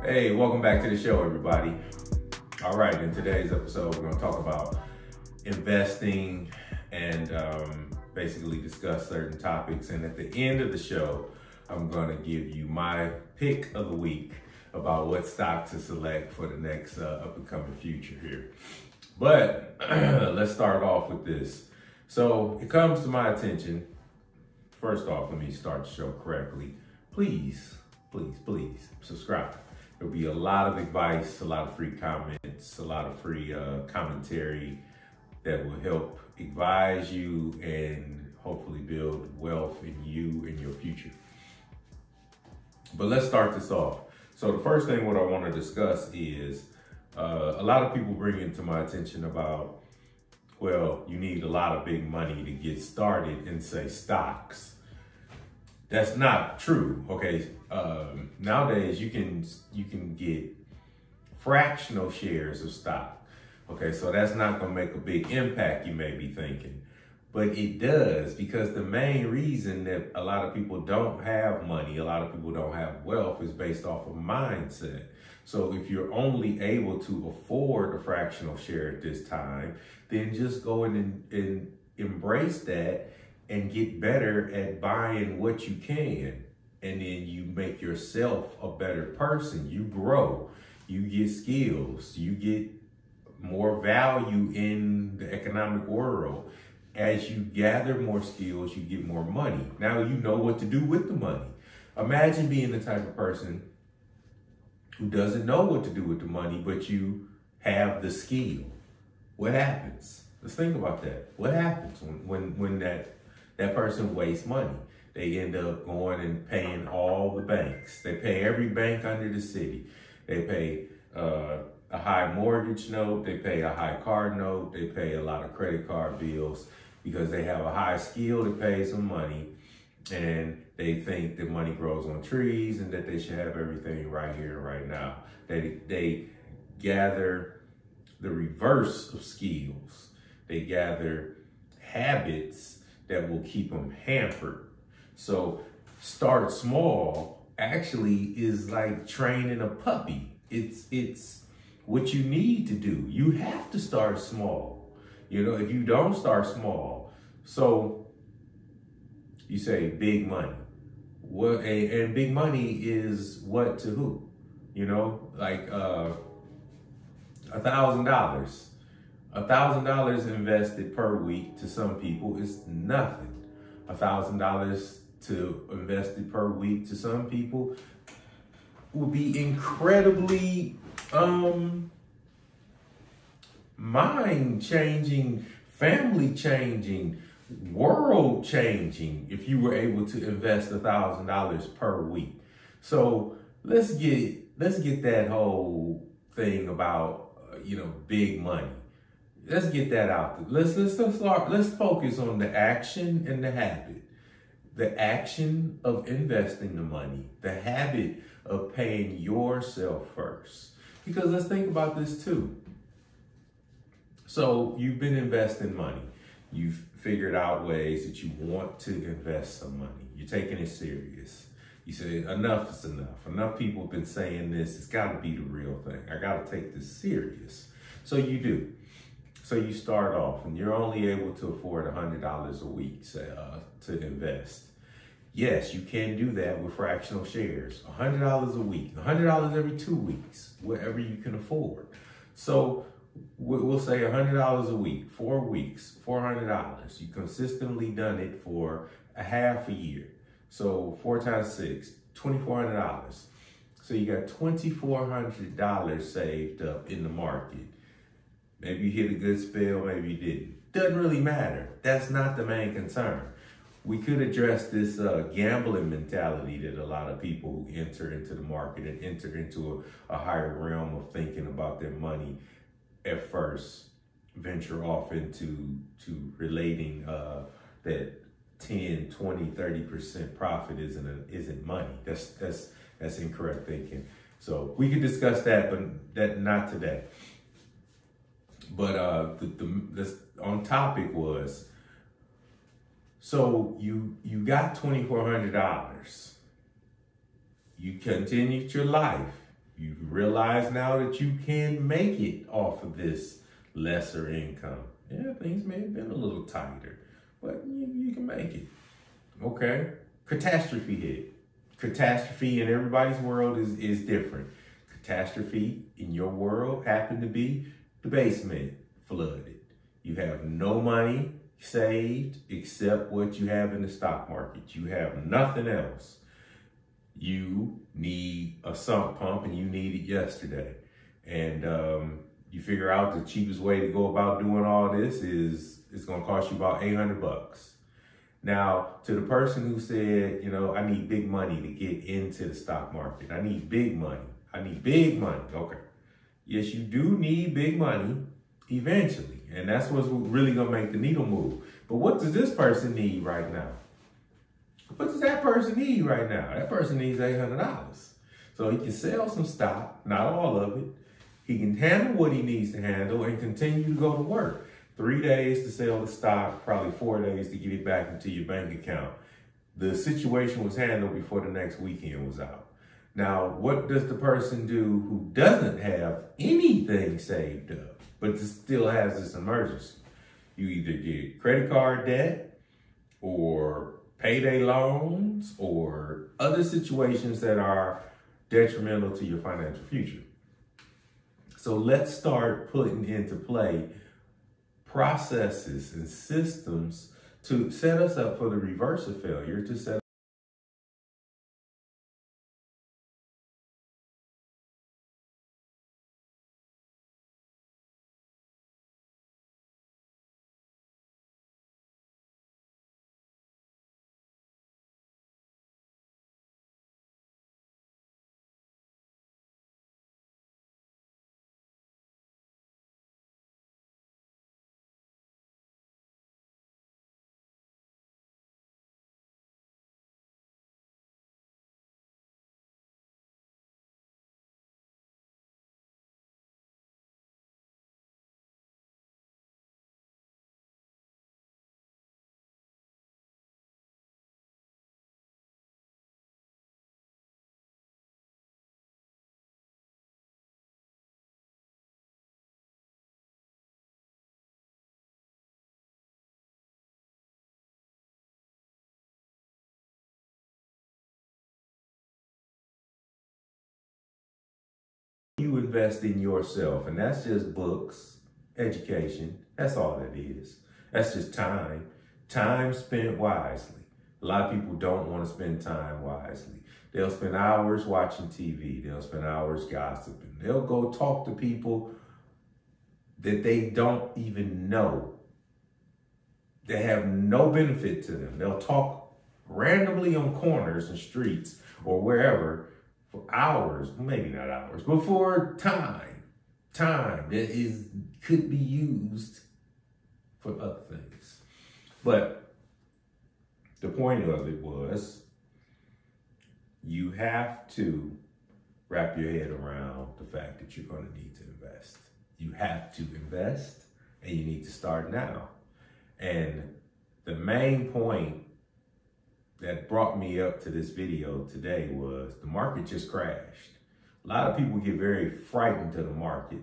Hey, welcome back to the show, everybody. All right, in today's episode, we're going to talk about investing and basically discuss certain topics. And at the end of the show, I'm going to give you my pick of the week about what stock to select for the next up-and-coming future here. But let's start off with this. So it comes to my attention. First off, let me start the show correctly. Please subscribe. There'll be a lot of advice, a lot of free comments, a lot of free commentary that will help advise you and hopefully build wealth in you and your future. But let's start this off. So the first thing what I want to discuss is a lot of people bring into my attention about, well, you need a lot of big money to get started in, say, stocks. That's not true, okay? Nowadays, you can get fractional shares of stock, okay? So that's not gonna make a big impact, you may be thinking. But it does, because the main reason that a lot of people don't have money, a lot of people don't have wealth, is based off of mindset. So if you're only able to afford a fractional share at this time, then just go in and embrace that and get better at buying what you can. And then you make yourself a better person. You grow, you get skills, you get more value in the economic world. As you gather more skills, you get more money. Now you know what to do with the money. Imagine being the type of person who doesn't know what to do with the money, but you have the skill. What happens? Let's think about that. What happens when that person wastes money? They end up going and paying all the banks. They pay every bank under the city. They pay a high mortgage note. They pay a high car note. They pay a lot of credit card bills because they have a high skill to pay some money. And they think that money grows on trees and that they should have everything right here and right now. They gather the reverse of skills. They gather habits that will keep them hampered. So start small actually is like training a puppy. It's what you need to do. You have to start small. You know, if you don't start small, so you say big money. What and big money is what to who? You know, like $1,000. $1,000 invested per week to some people is nothing. $1,000 to invested per week to some people would be incredibly mind-changing, family-changing, world-changing if you were able to invest $1,000 per week. So let's get that whole thing about big money. Let's get that out there. Let's focus on the action and the habit. The action of investing the money, the habit of paying yourself first. Because let's think about this too. So you've been investing money. You've figured out ways that you want to invest some money. You're taking it serious. You say, enough is enough. Enough people have been saying this. It's got to be the real thing. I got to take this serious. So you do. So you start off and you're only able to afford $100 a week to invest. Yes, you can do that with fractional shares. $100 a week, $100 every 2 weeks, whatever you can afford. So we'll say $100 a week, 4 weeks, $400. You consistently done it for a half a year. So 4 times 6, $2,400. So you got $2,400 saved up in the market. Maybe you hit a good spell, maybe you didn't. Doesn't really matter. That's not the main concern. We could address this gambling mentality that a lot of people who enter into the market and enter into a higher realm of thinking about their money at first venture off into relating that 10, 20, 30% profit isn't money. That's incorrect thinking. So we could discuss that, but that not today. But the on topic was, so you got $2,400. You continued your life. You realize now that you can make it off of this lesser income. Yeah, things may have been a little tighter, but you can make it. Okay? Catastrophe hit. Catastrophe in everybody's world is different. Catastrophe in your world happened to be the basement flooded. You have no money saved except what you have in the stock market. You have nothing else. You need a sump pump and you need it yesterday. And you figure out the cheapest way to go about doing all this is it's going to cost you about $800. Now, to the person who said, I need big money to get into the stock market. I need big money. I need big money. Okay. Yes, you do need big money eventually. And that's what's really going to make the needle move. But what does this person need right now? What does that person need right now? That person needs $800. So he can sell some stock, not all of it. He can handle what he needs to handle and continue to go to work. 3 days to sell the stock, probably 4 days to get it back into your bank account. The situation was handled before the next weekend was out. Now, what does the person do who doesn't have anything saved up, but still has this emergency? You either get credit card debt or payday loans or other situations that are detrimental to your financial future. So let's start putting into play processes and systems to set us up for the reverse of failure, to set you invest in yourself, and that's just books, education. That's all that is. That's just time. Time spent wisely. A lot of people don't want to spend time wisely. They'll spend hours watching TV. They'll spend hours gossiping. They'll go talk to people that they don't even know. They have no benefit to them. They'll talk randomly on corners and streets or wherever for hours, maybe not hours, but for time that could be used for other things. But the point of it was, you have to wrap your head around the fact that you're going to need to invest. You have to invest, and you need to start now. And the main point that brought me up to this video today was the market just crashed. A lot of people get very frightened of the market,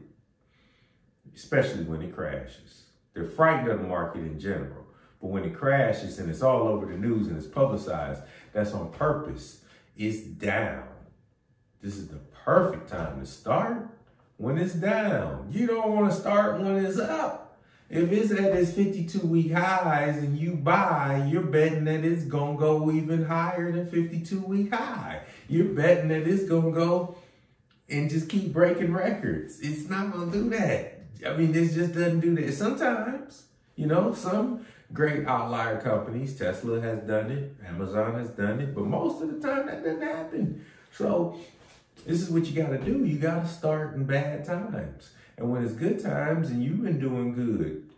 especially when it crashes. They're frightened of the market in general, but when it crashes and it's all over the news and it's publicized, that's on purpose. It's down. This is the perfect time to start when it's down. You don't want to start when it's up. If it's at its 52-week highs and you buy, you're betting that it's going to go even higher than 52-week high. You're betting that it's going to go and just keep breaking records. It's not going to do that. I mean, this just doesn't do that. Sometimes, some great outlier companies, Tesla has done it, Amazon has done it, but most of the time that doesn't happen. So this is what you got to do. You got to start in bad times. And when it's good times and you've been doing good,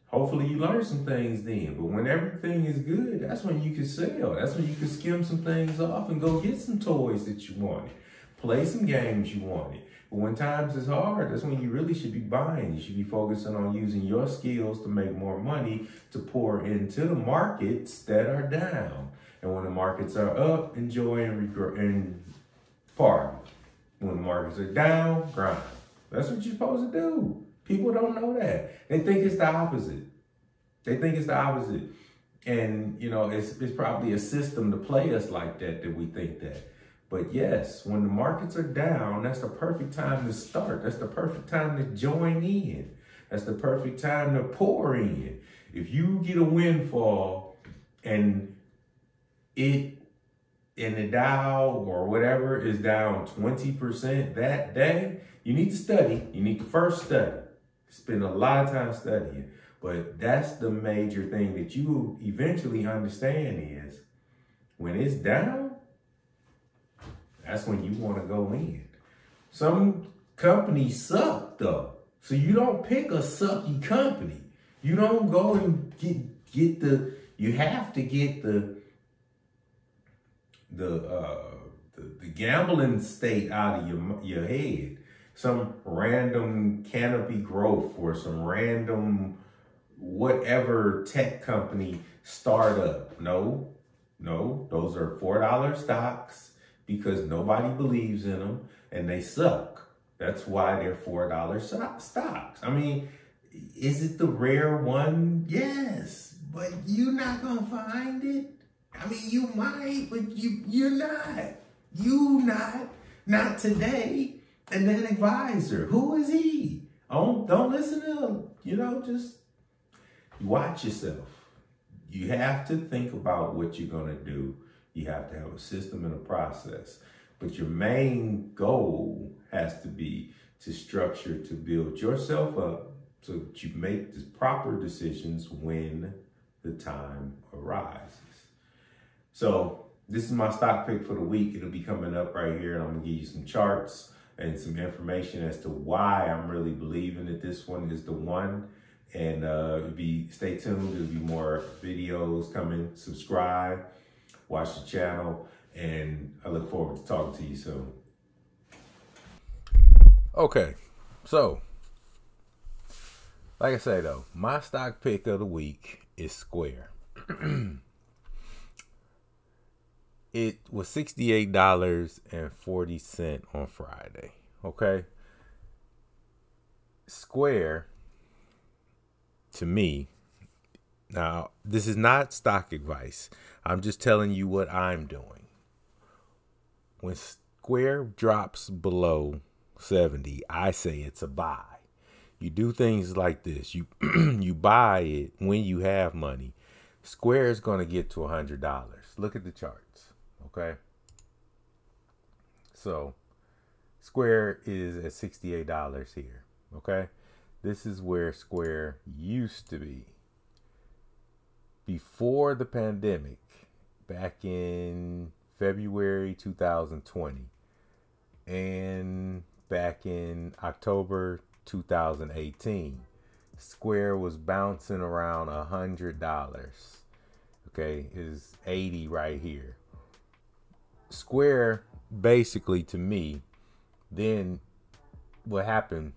hopefully you learn some things then. But when everything is good, that's when you can sell. That's when you can skim some things off and go get some toys that you wanted. Play some games you wanted. But when times is hard, that's when you really should be buying. You should be focusing on using your skills to make more money to pour into the markets that are down. And when the markets are up, enjoy and party. When the markets are down, grind. That's what you're supposed to do. People don't know that. They think it's the opposite. And, you know, it's probably a system to play us like that we think that. But yes, when the markets are down, that's the perfect time to start. That's the perfect time to join in. That's the perfect time to pour in. If you get a windfall and the Dow or whatever is down 20% that day, you need to study. You need to first study. Spend a lot of time studying. But that's the major thing that you eventually understand is when it's down, that's when you want to go in. Some companies suck though. So you don't pick a sucky company. You don't go and you have to get the gambling state out of your head. Some random Canopy Growth or some random whatever tech company startup. No, those are $4 stocks because nobody believes in them and they suck. That's why they're $4 stocks. I mean, is it the rare one? Yes, but you're not gonna find it. I mean, you might, but you're not. Not today. And that advisor, who is he? Oh, don't listen to him. You know, just watch yourself. You have to think about what you're going to do. You have to have a system and a process. But your main goal has to be to structure, to build yourself up so that you make the proper decisions when the time arises. So this is my stock pick for the week. It'll be coming up right here, and I'm going to give you some charts and some information as to why I'm really believing that this one is the one. And stay tuned. There'll be more videos coming. Subscribe, watch the channel, and I look forward to talking to you soon. Okay, so like I say though, my stock pick of the week is Square. It was $68.40 on Friday. Okay, Square, to me, now this is not stock advice. I'm just telling you what I'm doing. When Square drops below 70, I say it's a buy. You do things like this. You you buy it when you have money. Square is going to get to $100. Look at the charts, okay? So Square is at $68 here, okay? This is where Square used to be before the pandemic, back in February 2020 and back in October 2018. Square was bouncing around $100. Okay, is 80 right here. Square, basically, to me, then what happened?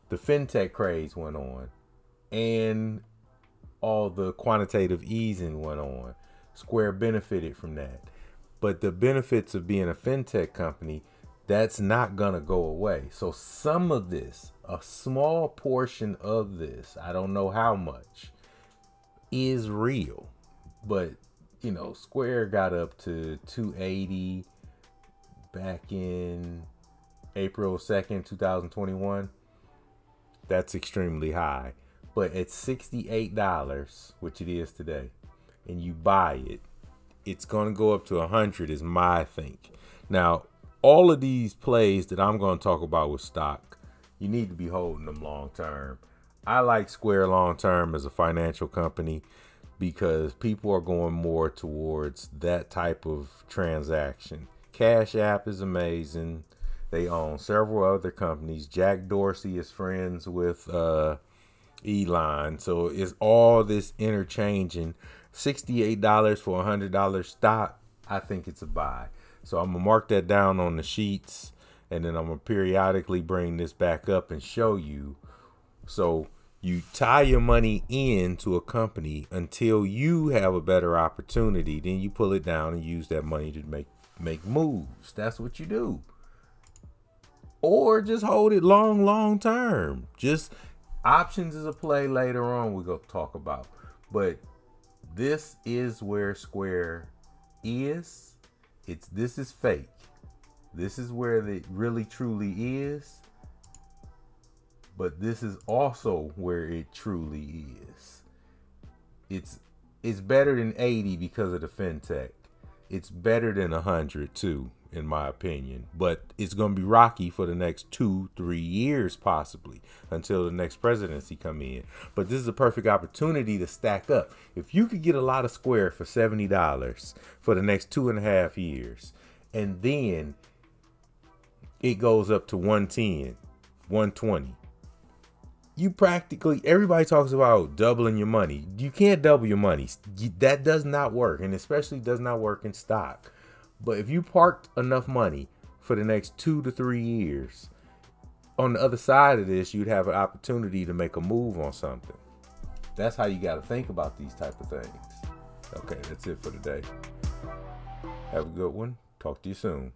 The fintech craze went on, and all the quantitative easing went on. Square benefited from that. But the benefits of being a fintech company, that's not gonna go away. So some of this, a small portion of this, I don't know how much, is real. But, you know, Square got up to 280 back in April 2nd, 2021. That's extremely high. But at $68, which it is today, and you buy it, it's going to go up to 100 is my think. Now, all of these plays that I'm going to talk about with stock, you need to be holding them long term. I like Square long term as a financial company because people are going more towards that type of transaction. Cash App is amazing. They own several other companies. Jack Dorsey is friends with Elon. So it's all this interchanging. $68 for $100 stock, I think it's a buy. So I'm going to mark that down on the sheets, and then I'm going to periodically bring this back up and show you. So You tie your money into a company until you have a better opportunity. Then you pull it down and use that money to make moves. That's what you do. Or just hold it long term. Just options is a play later on we're going to talk about. But this is where Square is. This is fake. This is where it really truly is. But this is also where it truly is. It's better than 80 because of the fintech. It's better than 100 too, in my opinion. But it's going to be rocky for the next 2-3 years possibly until the next presidency come in. But this is a perfect opportunity to stack up. If you could get a lot of Square for $70 for the next 2.5 years, and then it goes up to 110, 120. You practically, everybody talks about doubling your money. You can't double your money. That does not work, and especially does not work in stock. But if you parked enough money for the next 2 to 3 years, on the other side of this, you'd have an opportunity to make a move on something. That's how you got to think about these type of things. Okay, that's it for today. Have a good one. Talk to you soon.